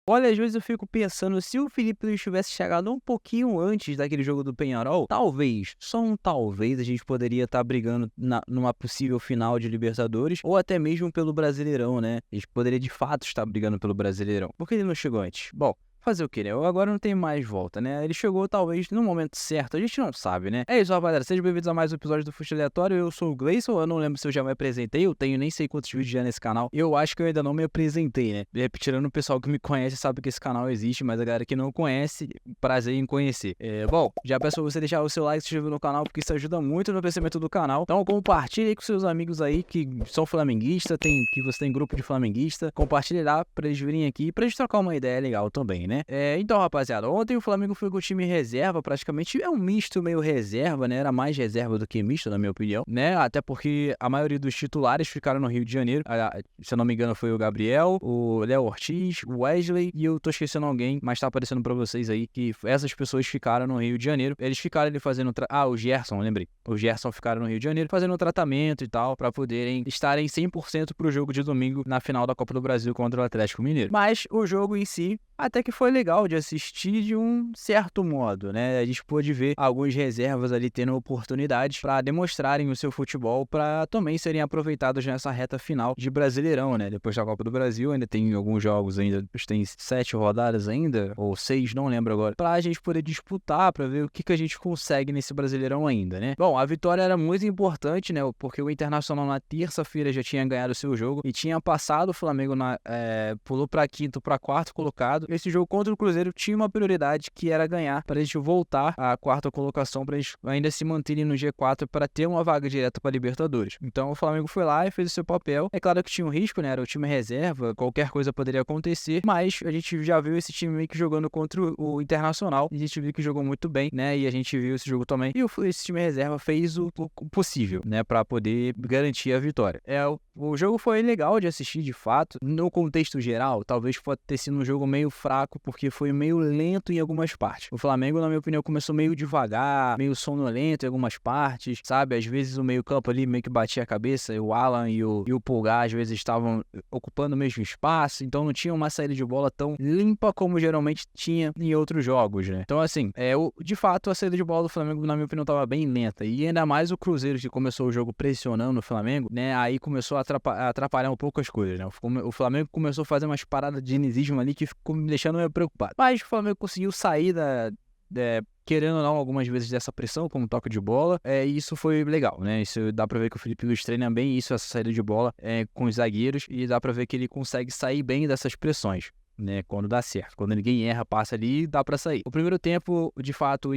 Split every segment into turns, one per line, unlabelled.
Olha, às vezes eu fico pensando, se o Felipe Luiz tivesse chegado um pouquinho antes daquele jogo do Penharol, talvez, só um talvez, a gente poderia estar brigando numa possível final de Libertadores, ou até mesmo pelo Brasileirão, né? A gente poderia de fato estar brigando pelo Brasileirão. Por que ele não chegou antes? Bom, fazer o quê, né? Agora não tem mais volta, né? Ele chegou talvez no momento certo, a gente não sabe, né? É isso, rapaziada. Sejam bem-vindos a mais um episódio do Fute Aleatório. Eu sou o Gleison, eu não lembro se eu já me apresentei, eu tenho nem sei quantos vídeos já nesse canal. Eu acho que eu ainda não me apresentei, né? Tirando o pessoal que me conhece sabe que esse canal existe, mas a galera que não conhece, prazer em conhecer. Bom, já peço pra você deixar o seu like, se inscrever no canal, porque isso ajuda muito no crescimento do canal. Então compartilhe aí com seus amigos aí que são flamenguistas, que você tem grupo de flamenguista. Compartilhe lá pra eles virem aqui, pra gente trocar uma ideia legal também, né? Então, rapaziada, ontem o Flamengo foi com o time reserva, praticamente é um misto meio reserva, né? Era mais reserva do que misto, na minha opinião, né? Até porque a maioria dos titulares ficaram no Rio de Janeiro. Se eu não me engano, foi o Gabriel, o Léo Ortiz, o Wesley e eu tô esquecendo alguém, mas tá aparecendo pra vocês aí que essas pessoas ficaram no Rio de Janeiro. Eles ficaram ali fazendo... o Gerson, lembrei. O Gerson ficaram no Rio de Janeiro fazendo tratamento e tal, pra poderem estarem 100% pro jogo de domingo na final da Copa do Brasil contra o Atlético Mineiro. Mas o jogo em si até que foi legal de assistir de um certo modo, né? A gente pôde ver alguns reservas ali tendo oportunidades para demonstrarem o seu futebol, para também serem aproveitados nessa reta final de Brasileirão, né? Depois da Copa do Brasil, ainda tem alguns jogos ainda, tem 7 rodadas ainda, ou 6, não lembro agora, para a gente poder disputar, para ver o que a gente consegue nesse Brasileirão ainda, né? Bom, a vitória era muito importante, né? Porque o Internacional na terça-feira já tinha ganhado o seu jogo e tinha passado o Flamengo, pulou para quinto, para quarto colocado. Esse jogo contra o Cruzeiro tinha uma prioridade que era ganhar para a gente voltar à quarta colocação, para a gente ainda se manterem no G4 para ter uma vaga direta para Libertadores. Então o Flamengo foi lá e fez o seu papel. É claro que tinha um risco, né? Era o time reserva, qualquer coisa poderia acontecer, mas a gente já viu esse time meio que jogando contra o Internacional, e a gente viu que jogou muito bem, né? E a gente viu esse jogo também. E esse time reserva fez o possível, né? Para poder garantir a vitória. O jogo foi legal de assistir, de fato. No contexto geral, talvez pode ter sido um jogo meio fraco, porque foi meio lento em algumas partes. O Flamengo, na minha opinião, começou meio devagar, meio sonolento em algumas partes, sabe? Às vezes o meio-campo ali meio que batia a cabeça, o Alan e o Pulgar às vezes estavam ocupando o mesmo espaço, então não tinha uma saída de bola tão limpa como geralmente tinha em outros jogos, né? Então, assim, de fato, a saída de bola do Flamengo, na minha opinião, estava bem lenta. E ainda mais o Cruzeiro, que começou o jogo pressionando o Flamengo, né? Aí começou a atrapalhar um pouco as coisas, né? O Flamengo começou a fazer umas paradas de dinizismo ali que ficou me deixando meio preocupado. Mas o Flamengo conseguiu sair querendo ou não, algumas vezes dessa pressão, como toque de bola, e isso foi legal, né? Isso dá pra ver que o Felipe Luiz treina bem isso, essa saída de bola com os zagueiros, e dá pra ver que ele consegue sair bem dessas pressões, né, quando dá certo. Quando ninguém erra, passa ali, dá pra sair. O primeiro tempo, de fato,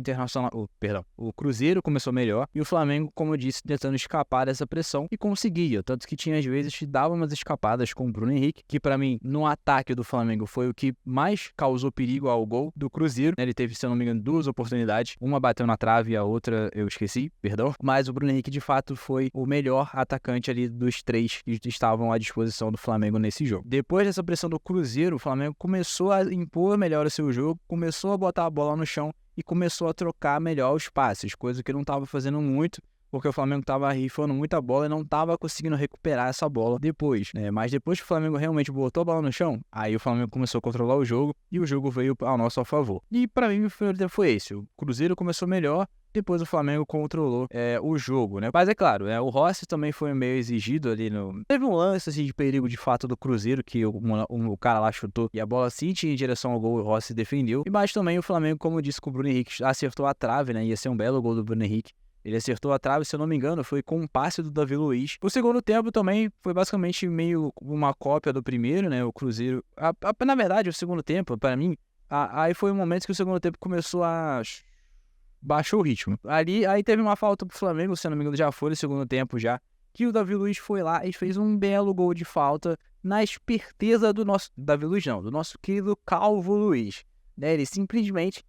o Cruzeiro começou melhor, e o Flamengo, como eu disse, tentando escapar dessa pressão, e conseguia, tanto que tinha às vezes que dava umas escapadas com o Bruno Henrique, que pra mim, no ataque do Flamengo, foi o que mais causou perigo ao gol do Cruzeiro, né? Ele teve, se eu não me engano, 2 oportunidades, uma bateu na trave e a outra eu esqueci, perdão, mas o Bruno Henrique, de fato, foi o melhor atacante ali dos 3 que estavam à disposição do Flamengo nesse jogo. Depois dessa pressão do Cruzeiro, o Flamengo começou a impor melhor o seu jogo, começou a botar a bola no chão e começou a trocar melhor os passes, coisa que não estava fazendo muito, porque o Flamengo estava rifando muita bola e não estava conseguindo recuperar essa bola depois, né? Mas depois que o Flamengo realmente botou a bola no chão, aí o Flamengo começou a controlar o jogo e o jogo veio ao nosso favor. E para mim o primeiro tempo foi esse, o Cruzeiro começou melhor, depois o Flamengo controlou o jogo, né? Mas é claro, o Rossi também foi meio exigido ali no... Teve um lance assim, de perigo de fato do Cruzeiro, que o cara lá chutou e a bola sim tinha em direção ao gol, o Rossi defendeu. E mas também o Flamengo, como disse, com o Bruno Henrique, acertou a trave, né? Ia ser um belo gol do Bruno Henrique. Ele acertou a trave, se eu não me engano, foi com um passe do Davi Luiz. O segundo tempo também foi basicamente meio uma cópia do primeiro, né? O Cruzeiro... na verdade, o segundo tempo, para mim, aí foi um momento que o segundo tempo começou a... baixou o ritmo. Aí teve uma falta pro Flamengo, se eu não me engano, já foi no segundo tempo já, que o Davi Luiz foi lá e fez um belo gol de falta na esperteza do nosso... Davi Luiz não, do nosso querido Calvo Luiz, né? Ele simplesmente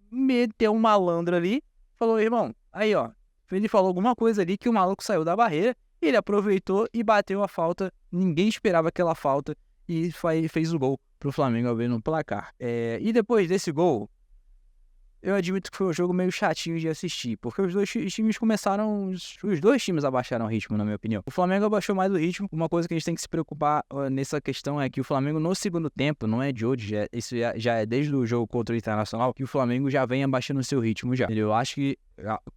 meteu um malandro ali, falou, irmão, aí ó, ele falou alguma coisa ali que o maluco saiu da barreira, ele aproveitou e bateu a falta, ninguém esperava aquela falta, e fez o gol pro Flamengo abrir no placar. E depois desse gol, eu admito que foi um jogo meio chatinho de assistir, porque os dois times começaram, os dois times abaixaram o ritmo, na minha opinião. O Flamengo abaixou mais o ritmo. Uma coisa que a gente tem que se preocupar nessa questão é que o Flamengo no segundo tempo, não é de hoje, isso já é desde o jogo contra o Internacional, que o Flamengo já vem abaixando o seu ritmo já. Eu acho que,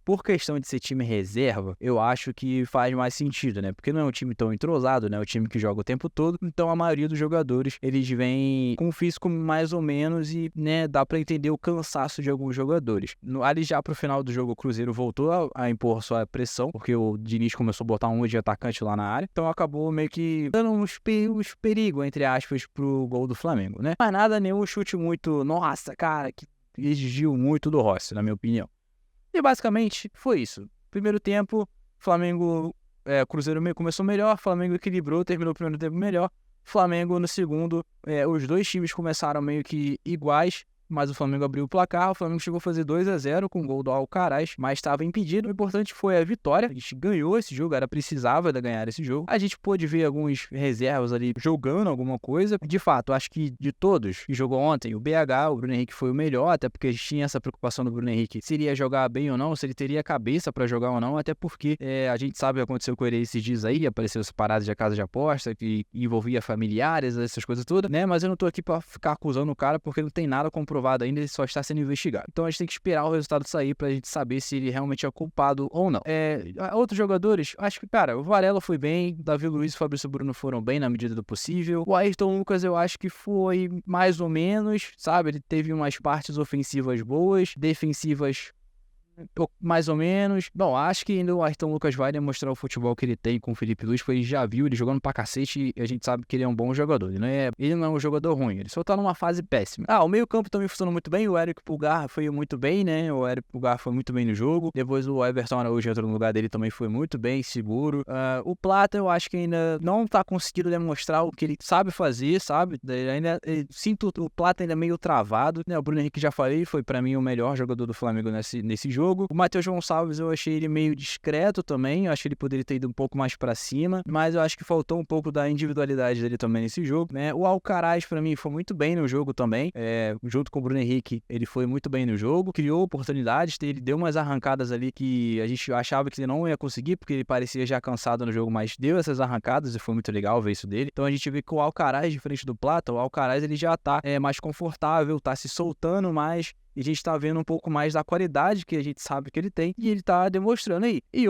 por questão de ser time reserva, eu acho que faz mais sentido, né? Porque não é um time tão entrosado, né? É um time que joga o tempo todo, então a maioria dos jogadores, eles vêm com o físico mais ou menos e, né, dá pra entender o cansaço de alguns jogadores. Ali já pro final do jogo, o Cruzeiro voltou a impor sua pressão, porque o Diniz começou a botar um de atacante lá na área, então acabou meio que dando uns perigos, entre aspas, pro gol do Flamengo, né? Mas nada, nenhum chute muito, nossa, cara, que exigiu muito do Rossi, na minha opinião. E basicamente foi isso. Primeiro tempo, Flamengo, Cruzeiro começou melhor, Flamengo equilibrou, terminou o primeiro tempo melhor. Flamengo no segundo, os dois times começaram meio que iguais, mas o Flamengo abriu o placar. O Flamengo chegou a fazer 2-0 com o gol do Alcaraz, mas estava impedido. O importante foi a vitória. A gente ganhou esse jogo, precisava de ganhar esse jogo. A gente pôde ver alguns reservas ali jogando alguma coisa. De fato, acho que de todos que jogou ontem, o BH, o Bruno Henrique foi o melhor, até porque a gente tinha essa preocupação do Bruno Henrique, se ele ia jogar bem ou não, se ele teria cabeça para jogar ou não, até porque a gente sabe o que aconteceu com ele esses dias aí, apareceu essa parada de casa de aposta, que envolvia familiares, essas coisas todas, né? Mas eu não tô aqui para ficar acusando o cara, porque não tem nada comprovado ainda, ele só está sendo investigado. Então a gente tem que esperar o resultado sair pra gente saber se ele realmente é culpado ou não. Outros jogadores, acho que, cara, o Varela foi bem, Davi Luiz e o Fabrício Bruno foram bem na medida do possível. O Ayrton Lucas eu acho que foi mais ou menos, sabe? Ele teve umas partes ofensivas boas, defensivas mais ou menos. Bom, acho que ainda o Ayrton Lucas vai demonstrar o futebol que ele tem com o Felipe Luiz, porque ele já viu ele jogando pra cacete e a gente sabe que ele é um bom jogador. Ele não é um jogador ruim, ele só tá numa fase péssima. O meio campo também funcionou muito bem, o Érico Pulgar foi muito bem, né? O Érico Pulgar foi muito bem no jogo. Depois o Everton Araújo entrou no lugar dele, também foi muito bem, seguro. O Plata eu acho que ainda não tá conseguindo demonstrar o que ele sabe fazer, sabe? Sinto o Plata ainda meio travado, né? O Bruno Henrique, já falei, foi pra mim o melhor jogador do Flamengo nesse jogo. O Matheus Gonçalves eu achei ele meio discreto também, eu acho que ele poderia ter ido um pouco mais pra cima, mas eu acho que faltou um pouco da individualidade dele também nesse jogo, né? O Alcaraz pra mim foi muito bem no jogo também, junto com o Bruno Henrique, ele foi muito bem no jogo, criou oportunidades, ele deu umas arrancadas ali que a gente achava que ele não ia conseguir, porque ele parecia já cansado no jogo, mas deu essas arrancadas e foi muito legal ver isso dele. Então a gente vê que o Alcaraz, diferente do Plata, o Alcaraz ele já tá mais confortável, tá se soltando mais, e a gente tá vendo um pouco mais da qualidade que a gente sabe que ele tem, e ele tá demonstrando aí. E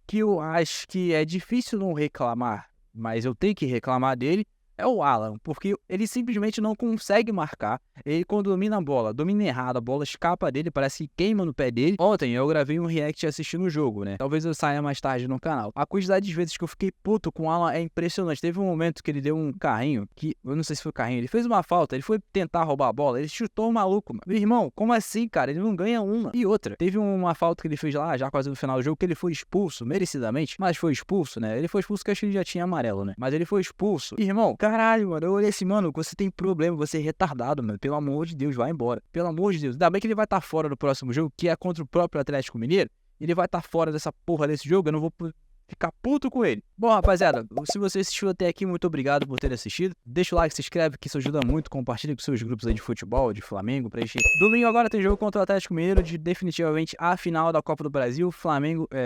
que eu acho que é difícil não reclamar, mas eu tenho que reclamar dele, é o Alan, porque ele simplesmente não consegue marcar. Ele, quando domina a bola, domina errado, a bola escapa dele, parece que queima no pé dele. Ontem eu gravei um react assistindo o jogo, né? Talvez eu saia mais tarde no canal. A quantidade de vezes que eu fiquei puto com o Alan é impressionante. Teve um momento que ele deu um carrinho, que eu não sei se foi carrinho, ele fez uma falta, ele foi tentar roubar a bola, ele chutou o maluco, mano. Meu irmão, como assim, cara? Ele não ganha uma. E outra, teve uma falta que ele fez lá, já quase no final do jogo, que ele foi expulso, merecidamente, mas foi expulso, né? Ele foi expulso porque acho que ele já tinha amarelo, né? Mas ele foi expulso. Irmão, caralho, mano, eu olhei assim, mano, você tem problema, você é retardado, mano. Pelo amor de Deus, vai embora. Pelo amor de Deus. Ainda bem que ele vai estar fora do próximo jogo, que é contra o próprio Atlético Mineiro. Ele vai estar fora dessa porra desse jogo, eu não vou ficar puto com ele. Bom, rapaziada, se você assistiu até aqui, muito obrigado por ter assistido. Deixa o like, se inscreve, que isso ajuda muito. Compartilha com seus grupos aí de futebol, de Flamengo, pra gente. Domingo agora tem jogo contra o Atlético Mineiro, de definitivamente a final da Copa do Brasil.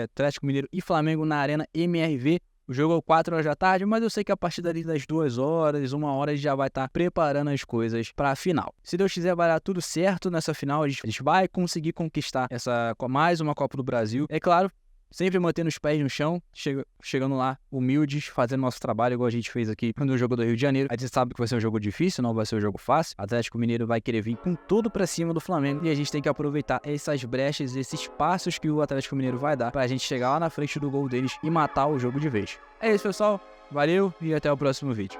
Atlético Mineiro e Flamengo na Arena MRV. O jogo é 4 horas da tarde, mas eu sei que a partir dali das 2 horas, 1 hora, a gente já vai estar preparando as coisas para a final. Se Deus quiser, vai dar tudo certo nessa final, a gente vai conseguir conquistar mais uma Copa do Brasil. É claro, sempre mantendo os pés no chão, chegando lá humildes, fazendo nosso trabalho igual a gente fez aqui no jogo do Rio de Janeiro. A gente sabe que vai ser um jogo difícil, não vai ser um jogo fácil. O Atlético Mineiro vai querer vir com tudo pra cima do Flamengo e a gente tem que aproveitar essas brechas, esses passos que o Atlético Mineiro vai dar pra gente chegar lá na frente do gol deles e matar o jogo de vez. É isso, pessoal. Valeu e até o próximo vídeo.